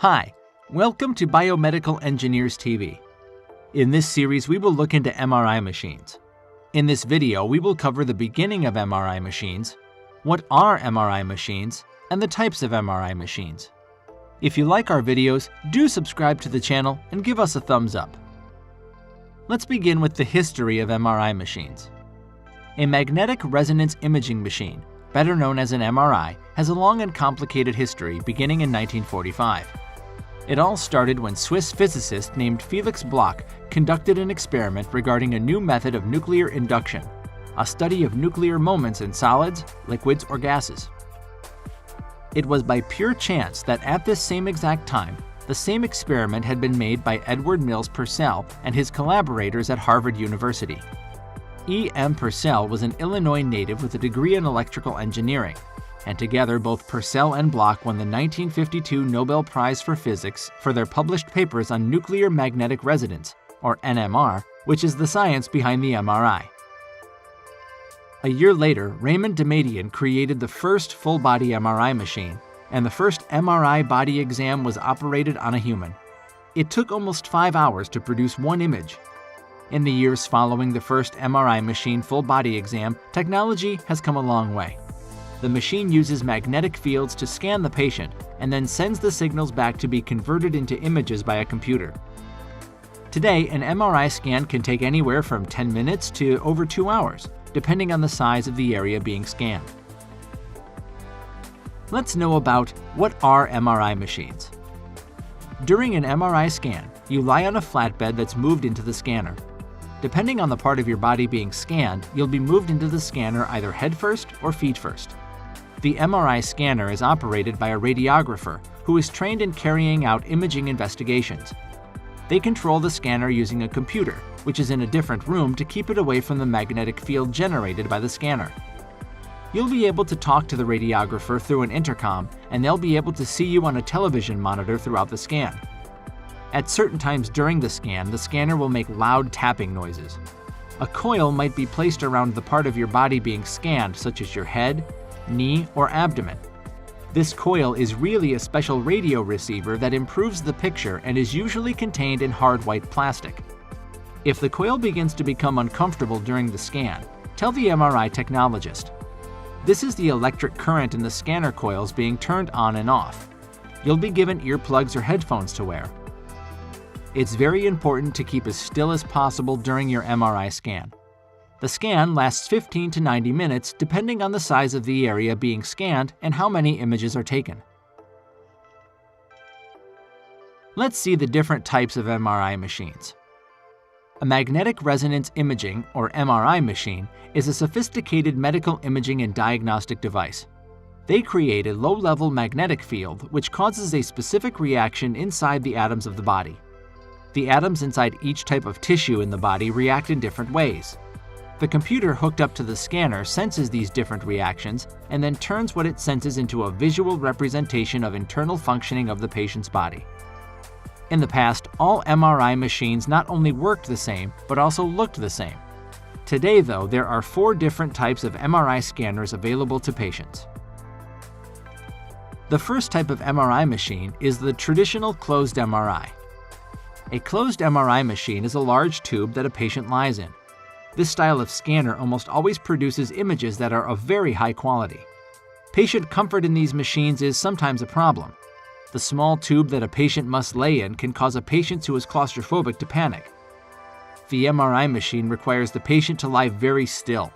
Hi, welcome to Biomedical Engineers TV. In this series, we will look into MRI machines. In this video, we will cover the beginning of MRI machines, what are MRI machines, and the types of MRI machines. If you like our videos, do subscribe to the channel and give us a thumbs up. Let's begin with the history of MRI machines. A magnetic resonance imaging machine, better known as an MRI, has a long and complicated history beginning in 1945. It all started when Swiss physicist named Felix Bloch conducted an experiment regarding a new method of nuclear induction, a study of nuclear moments in solids, liquids, or gases. It was by pure chance that at this same exact time, the same experiment had been made by Edward Mills Purcell and his collaborators at Harvard University. E. M. Purcell was an Illinois native with a degree in electrical engineering, and together both Purcell and Bloch won the 1952 Nobel Prize for Physics for their published papers on nuclear magnetic resonance, or NMR, which is the science behind the MRI. A year later, Raymond Damadian created the first full-body MRI machine, and the first MRI body exam was operated on a human. It took almost 5 hours to produce one image. In the years following the first MRI machine full-body exam, technology has come a long way. The machine uses magnetic fields to scan the patient and then sends the signals back to be converted into images by a computer. Today, an MRI scan can take anywhere from 10 minutes to over 2 hours, depending on the size of the area being scanned. Let's know about what are MRI machines. During an MRI scan, you lie on a flatbed that's moved into the scanner. Depending on the part of your body being scanned, you'll be moved into the scanner either head first or feet first. The MRI scanner is operated by a radiographer who is trained in carrying out imaging investigations. They control the scanner using a computer, which is in a different room to keep it away from the magnetic field generated by the scanner. You'll be able to talk to the radiographer through an intercom, and they'll be able to see you on a television monitor throughout the scan. At certain times during the scanner will make loud tapping noises. A coil might be placed around the part of your body being scanned, such as your head, knee, or abdomen. This coil is really a special radio receiver that improves the picture and is usually contained in hard white plastic. If the coil begins to become uncomfortable during the scan, tell the MRI technologist. This is the electric current in the scanner coils being turned on and off. You'll be given earplugs or headphones to wear. It's very important to keep as still as possible during your MRI scan. The scan lasts 15 to 90 minutes depending on the size of the area being scanned and how many images are taken. Let's see the different types of MRI machines. A magnetic resonance imaging, or MRI machine, is a sophisticated medical imaging and diagnostic device. They create a low-level magnetic field which causes a specific reaction inside the atoms of the body. The atoms inside each type of tissue in the body react in different ways. The computer hooked up to the scanner senses these different reactions and then turns what it senses into a visual representation of internal functioning of the patient's body. In the past, all MRI machines not only worked the same, but also looked the same. Today, though, there are 4 different types of MRI scanners available to patients. The first type of MRI machine is the traditional closed MRI. A closed MRI machine is a large tube that a patient lies in. This style of scanner almost always produces images that are of very high quality. Patient comfort in these machines is sometimes a problem. The small tube that a patient must lay in can cause a patient who is claustrophobic to panic. The MRI machine requires the patient to lie very still.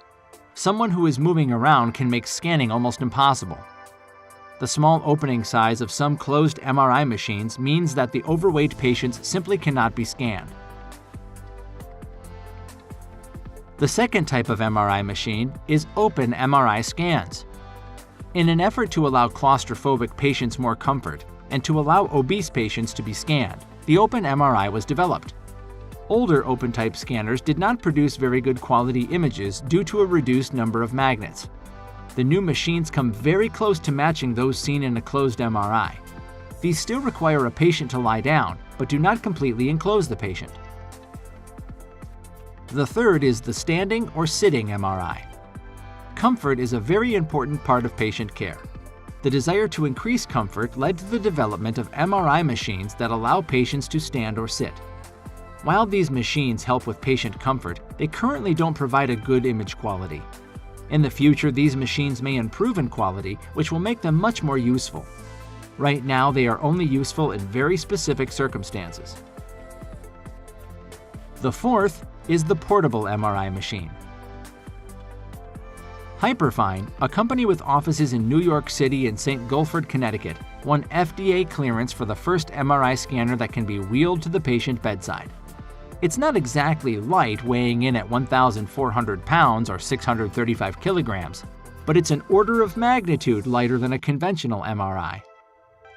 Someone who is moving around can make scanning almost impossible. The small opening size of some closed MRI machines means that the overweight patients simply cannot be scanned. The second type of MRI machine is open MRI scans. In an effort to allow claustrophobic patients more comfort and to allow obese patients to be scanned, the open MRI was developed. Older open-type scanners did not produce very good quality images due to a reduced number of magnets. The new machines come very close to matching those seen in a closed MRI. These still require a patient to lie down, but do not completely enclose the patient. The third is the standing or sitting MRI. Comfort is a very important part of patient care. The desire to increase comfort led to the development of MRI machines that allow patients to stand or sit. While these machines help with patient comfort, they currently don't provide a good image quality. In the future, these machines may improve in quality, which will make them much more useful. Right now, they are only useful in very specific circumstances. The fourth is the portable MRI machine. Hyperfine, a company with offices in New York City and St. Guilford, Connecticut, won FDA clearance for the first MRI scanner that can be wheeled to the patient bedside. It's not exactly light, weighing in at 1,400 pounds or 635 kilograms, but it's an order of magnitude lighter than a conventional MRI.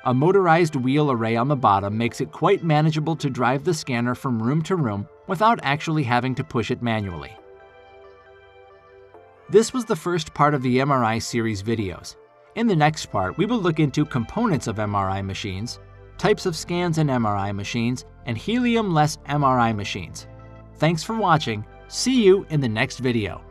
A motorized wheel array on the bottom makes it quite manageable to drive the scanner from room to room without actually having to push it manually. This was the first part of the MRI series videos. In the next part, we will look into components of MRI machines, types of scans in MRI machines, and helium-less MRI machines. Thanks for watching. See you in the next video.